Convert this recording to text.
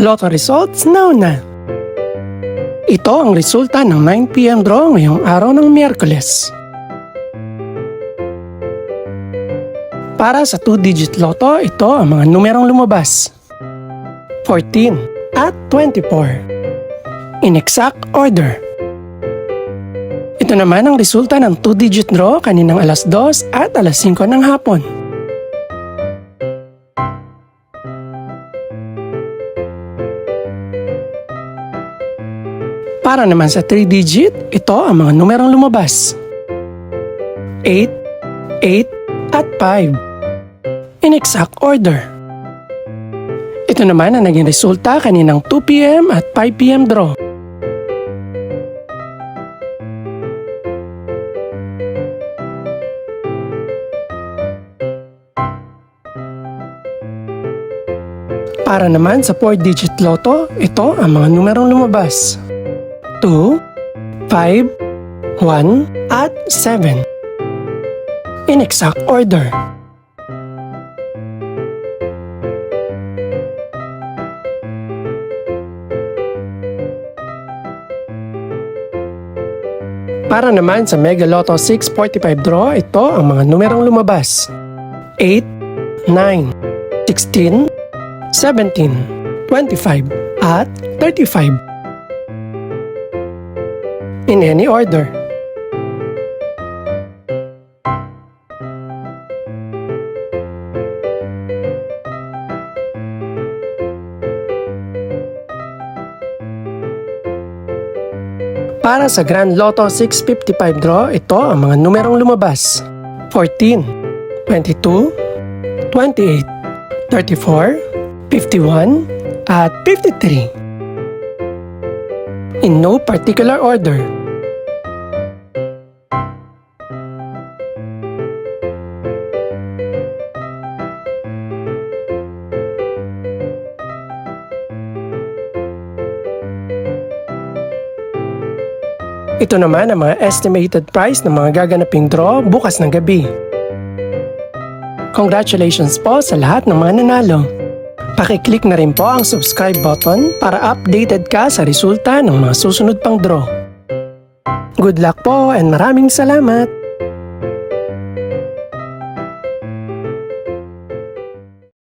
Lotto results now na. Ito ang resulta ng 9 PM draw ngayong araw ng Miyerkules. Para sa 2-digit lotto, ito ang mga numerong lumabas: 14 at 24. In exact order. Ito naman ang resulta ng 2-digit draw kaninang alas 2 at alas 5 ng hapon. Para naman sa 3-digit, ito ang mga numerong lumabas: 8, 8 at 5. In exact order. Ito naman ang naging resulta kaninang 2 PM at 5 PM draw. Para naman sa 4-digit lotto, ito ang mga numerong lumabas: 2, 5, 1 at 7. In exact order. Para naman sa Mega Lotto 645 draw, ito ang mga numerong lumabas: 8, 9, 16, 17, 25 at 35. In any order. Para sa Grand Lotto 655 draw, ito ang mga numerong lumabas: 14, 22, 28, 34, 51 at 53. In no particular order. Ito naman ang mga estimated price ng mga gaganaping draw bukas ng gabi. Congratulations po sa lahat ng mga nanalo. Pakiclick na rin po ang subscribe button para updated ka sa resulta ng mga susunod pang draw. Good luck po and maraming salamat!